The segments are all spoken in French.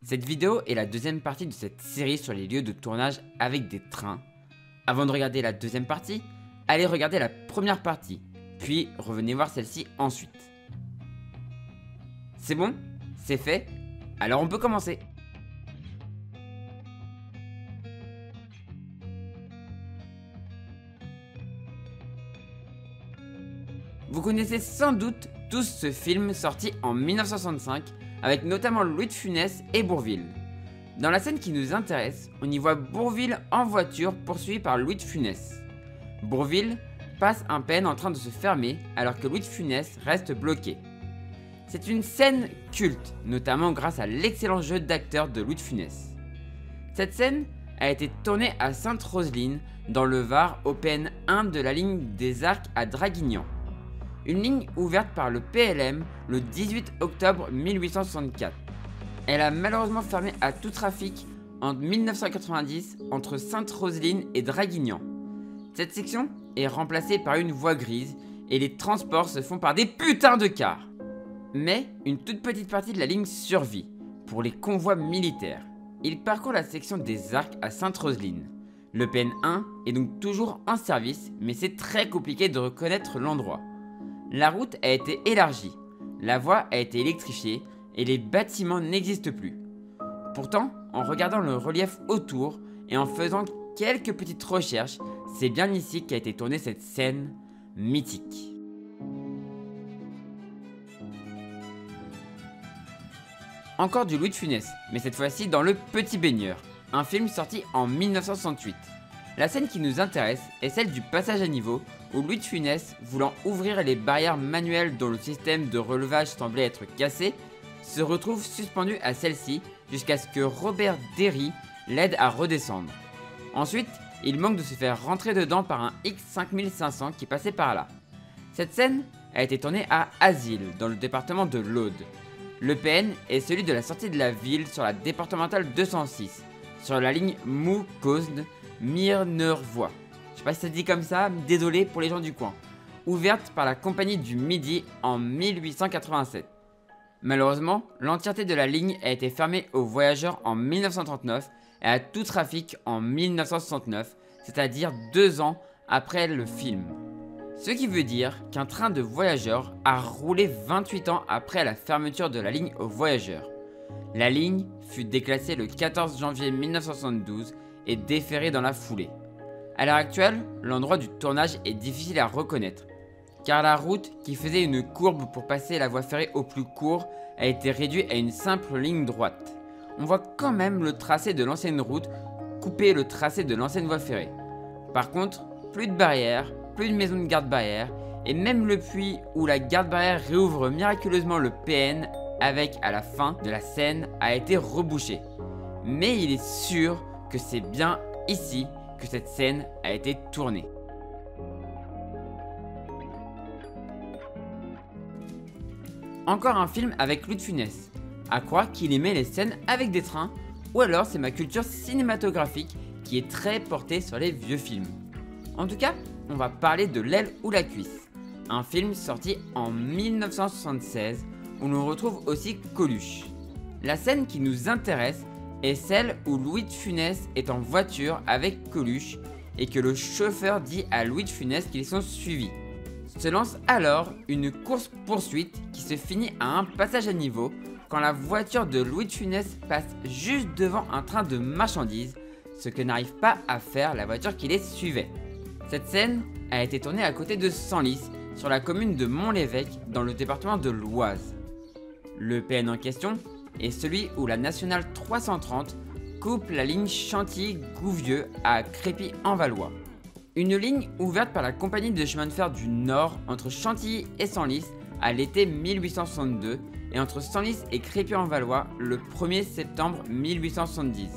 Cette vidéo est la deuxième partie de cette série sur les lieux de tournage avec des trains. Avant de regarder la deuxième partie, allez regarder la première partie, puis revenez voir celle-ci ensuite. C'est bon? C'est fait? Alors on peut commencer. Vous connaissez sans doute tous ce film sorti en 1965 avec notamment Louis de Funès et Bourvil. Dans la scène qui nous intéresse, on y voit Bourvil en voiture poursuivi par Louis de Funès. Bourvil passe un PN en train de se fermer alors que Louis de Funès reste bloqué. C'est une scène culte, notamment grâce à l'excellent jeu d'acteur de Louis de Funès. Cette scène a été tournée à Sainte-Roseline, dans le Var, au PN 1 de la ligne des Arcs à Draguignan. Une ligne ouverte par le PLM le 18 octobre 1864. Elle a malheureusement fermé à tout trafic en 1990 entre Sainte-Roseline et Draguignan. Cette section est remplacée par une voie grise et les transports se font par des putains de cars. Mais une toute petite partie de la ligne survit pour les convois militaires. Il parcourt la section des Arcs à Sainte-Roseline. Le PN1 est donc toujours en service, mais c'est très compliqué de reconnaître l'endroit. La route a été élargie, la voie a été électrifiée et les bâtiments n'existent plus. Pourtant, en regardant le relief autour et en faisant quelques petites recherches, c'est bien ici qu'a été tournée cette scène mythique. Encore du Louis de Funès, mais cette fois-ci dans Le Petit Baigneur, un film sorti en 1968. La scène qui nous intéresse est celle du passage à niveau où Louis de Funès, voulant ouvrir les barrières manuelles dont le système de relevage semblait être cassé, se retrouve suspendu à celle-ci jusqu'à ce que Robert Derry l'aide à redescendre. Ensuite, il manque de se faire rentrer dedans par un X5500 qui passait par là. Cette scène a été tournée à Asile, dans le département de l'Aude. Le PN est celui de la sortie de la ville sur la départementale 206, sur la ligne Mou-Cosne-Mirnevoie. Je sais pas si ça se dit comme ça, désolé pour les gens du coin. Ouverte par la Compagnie du Midi en 1887. Malheureusement, l'entièreté de la ligne a été fermée aux voyageurs en 1939 et à tout trafic en 1969, c'est-à-dire 2 ans après le film. Ce qui veut dire qu'un train de voyageurs a roulé 28 ans après la fermeture de la ligne aux voyageurs. La ligne fut déclassée le 14 janvier 1972 et déferrée dans la foulée. A l'heure actuelle, l'endroit du tournage est difficile à reconnaître, car la route qui faisait une courbe pour passer la voie ferrée au plus court a été réduite à une simple ligne droite. On voit quand même le tracé de l'ancienne route couper le tracé de l'ancienne voie ferrée. Par contre, plus de barrières, plus de maisons de garde-barrière, et même le puits où la garde-barrière réouvre miraculeusement le PN avec à la fin de la scène a été rebouché. Mais il est sûr que c'est bien ici que cette scène a été tournée. Encore un film avec Louis de Funès. À croire qu'il aimait les scènes avec des trains, ou alors c'est ma culture cinématographique qui est très portée sur les vieux films. En tout cas, on va parler de L'aile ou la cuisse, un film sorti en 1976 où l'on retrouve aussi Coluche. La scène qui nous intéresse est celle où Louis de Funès est en voiture avec Coluche et que le chauffeur dit à Louis de Funès qu'ils sont suivis. Se lance alors une course-poursuite qui se finit à un passage à niveau quand la voiture de Louis de Funès passe juste devant un train de marchandises, ce que n'arrive pas à faire la voiture qui les suivait. Cette scène a été tournée à côté de Senlis, sur la commune de Mont-l'Évêque, dans le département de l'Oise. Le PN en question est celui où la nationale 330 coupe la ligne Chantilly-Gouvieux à Crépy-en-Valois. Une ligne ouverte par la compagnie de chemin de fer du Nord entre Chantilly et Senlis à l'été 1862 et entre Senlis et Crépy-en-Valois le 1er septembre 1870.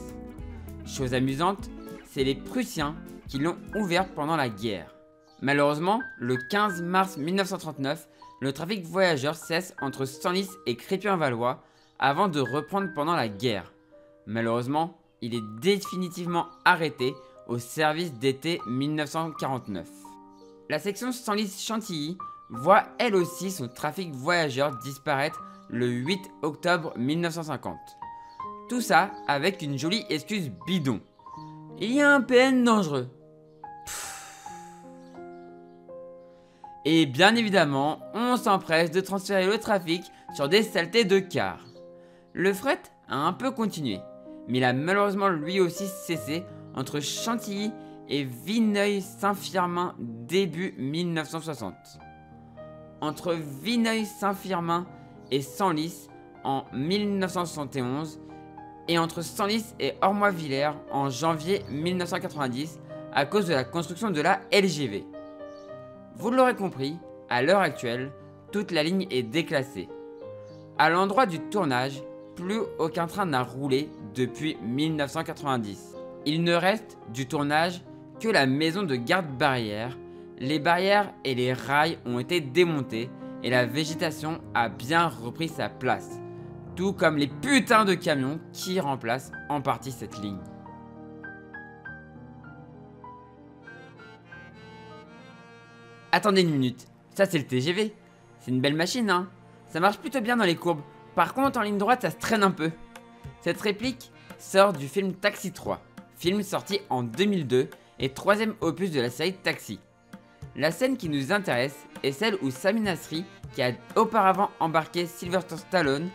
Chose amusante, c'est les Prussiens qui l'ont ouverte pendant la guerre. Malheureusement, le 15 mars 1939, le trafic voyageurs cesse entre Senlis et Crépy-en-Valois avant de reprendre pendant la guerre. Malheureusement, il est définitivement arrêté au service d'été 1949. La section Senlis-Chantilly voit elle aussi son trafic voyageurs disparaître le 8 octobre 1950. Tout ça avec une jolie excuse bidon. Il y a un PN dangereux. Et bien évidemment, on s'empresse de transférer le trafic sur des saletés de cars. Le fret a un peu continué, mais il a malheureusement lui aussi cessé entre Chantilly et Vineuil-Saint-Firmin début 1960. Entre Vineuil-Saint-Firmin et Senlis en 1971 et entre Senlis et Ormois-Villers en janvier 1990 à cause de la construction de la LGV. Vous l'aurez compris, à l'heure actuelle, toute la ligne est déclassée. À l'endroit du tournage, plus aucun train n'a roulé depuis 1990. Il ne reste du tournage que la maison de garde-barrière. Les barrières et les rails ont été démontés et la végétation a bien repris sa place. Tout comme les putains de camions qui remplacent en partie cette ligne. Attendez une minute, ça c'est le TGV. C'est une belle machine, hein. Ça marche plutôt bien dans les courbes. Par contre, en ligne droite, ça se traîne un peu. Cette réplique sort du film Taxi 3, film sorti en 2002 et troisième opus de la série Taxi. La scène qui nous intéresse est celle où Sami Nasri, qui a auparavant embarqué Sylvester Stallone,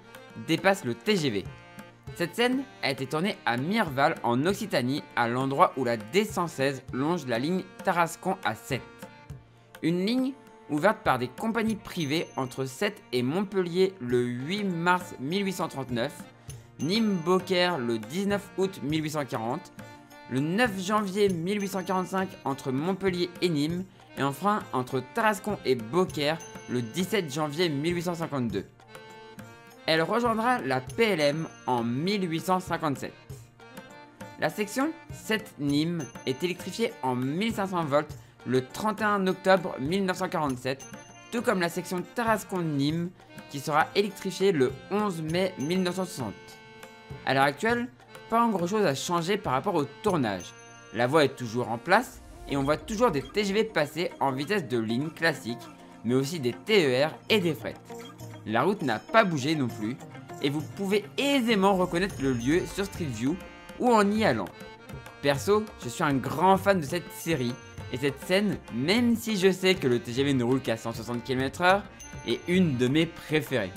dépasse le TGV. Cette scène a été tournée à Mirval en Occitanie, à l'endroit où la D116 longe la ligne Tarascon à 7. Une ligne ouverte par des compagnies privées entre Sète et Montpellier le 8 mars 1839, Nîmes-Beaucaire le 19 août 1840, le 9 janvier 1845 entre Montpellier et Nîmes, et enfin entre Tarascon et Beaucaire le 17 janvier 1852. Elle rejoindra la PLM en 1857. La section 7 Nîmes est électrifiée en 1500 volts le 31 octobre 1947, tout comme la section Tarascon-Nîmes qui sera électrifiée le 11 mai 1960. A l'heure actuelle, pas grand chose a changé par rapport au tournage. La voie est toujours en place et on voit toujours des TGV passer en vitesse de ligne classique, mais aussi des TER et des fret. La route n'a pas bougé non plus et vous pouvez aisément reconnaître le lieu sur Street View ou en y allant. Perso, je suis un grand fan de cette série et cette scène, même si je sais que le TGV ne roule qu'à 160 km/h, est une de mes préférées.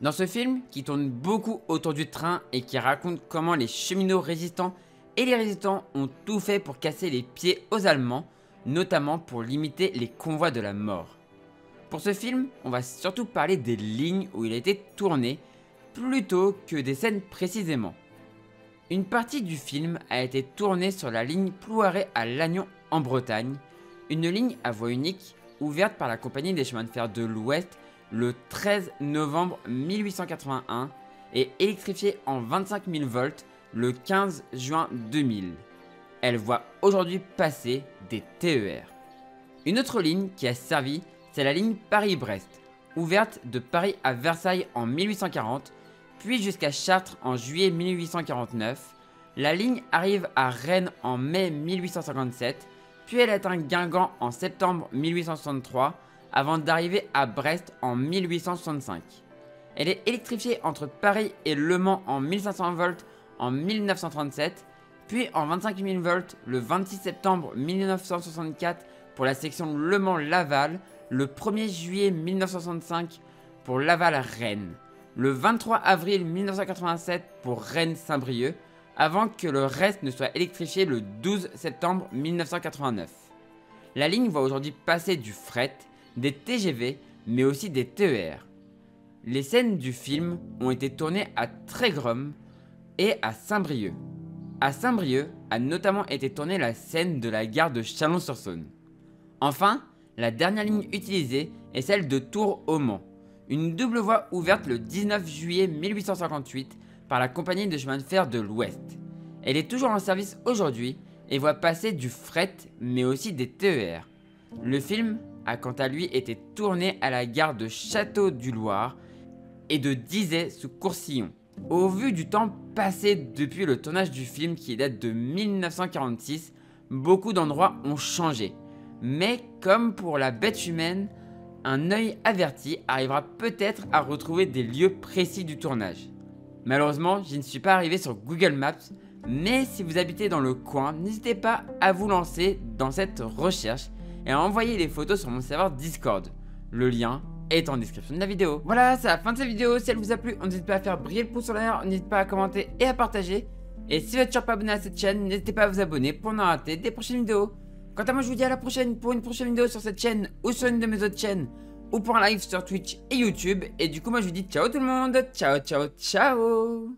Dans ce film, qui tourne beaucoup autour du train et qui raconte comment les cheminots résistants et les résistants ont tout fait pour casser les pieds aux Allemands, notamment pour limiter les convois de la mort. Pour ce film, on va surtout parler des lignes où il a été tourné, plutôt que des scènes précisément. Une partie du film a été tournée sur la ligne Plouaret à Lannion en Bretagne, une ligne à voie unique ouverte par la Compagnie des chemins de fer de l'Ouest le 13 novembre 1881 et électrifiée en 25 000 volts le 15 juin 2000. Elle voit aujourd'hui passer des TER. Une autre ligne qui a servi, c'est la ligne Paris-Brest, ouverte de Paris à Versailles en 1840, puis jusqu'à Chartres en juillet 1849. La ligne arrive à Rennes en mai 1857, puis elle atteint Guingamp en septembre 1863, avant d'arriver à Brest en 1865. Elle est électrifiée entre Paris et Le Mans en 1500 volts en 1937, puis en 25 000 volts le 26 septembre 1964 pour la section Le Mans-Laval, le 1er juillet 1965 pour Laval-Rennes, le 23 avril 1987 pour Rennes-Saint-Brieuc, avant que le reste ne soit électrifié le 12 septembre 1989. La ligne voit aujourd'hui passer du fret, des TGV, mais aussi des TER. Les scènes du film ont été tournées à Trégrom et à Saint-Brieuc. À Saint-Brieuc a notamment été tournée la scène de la gare de Chalon-sur-Saône. Enfin, la dernière ligne utilisée est celle de Tours au Mans, une double voie ouverte le 19 juillet 1858 par la Compagnie de chemin de fer de l'Ouest. Elle est toujours en service aujourd'hui et voit passer du fret mais aussi des TER. Le film a quant à lui été tourné à la gare de Château-du-Loir et de Dizay sous Courcillon. Au vu du temps passé depuis le tournage du film qui date de 1946, beaucoup d'endroits ont changé. Mais comme pour la bête humaine, un œil averti arrivera peut-être à retrouver des lieux précis du tournage. Malheureusement, je ne suis pas arrivé sur Google Maps, mais si vous habitez dans le coin, n'hésitez pas à vous lancer dans cette recherche et à envoyer les photos sur mon serveur Discord. Le lien est en description de la vidéo. Voilà, c'est la fin de cette vidéo. Si elle vous a plu, n'hésitez pas à faire briller le pouce en l'air, n'hésitez pas à commenter et à partager. Et si vous n'êtes toujours pas abonné à cette chaîne, n'hésitez pas à vous abonner pour ne rater des prochaines vidéos. Quant à moi, je vous dis à la prochaine pour une prochaine vidéo sur cette chaîne ou sur une de mes autres chaînes ou pour un live sur Twitch et YouTube. Et du coup, moi je vous dis ciao tout le monde, ciao ciao ciao.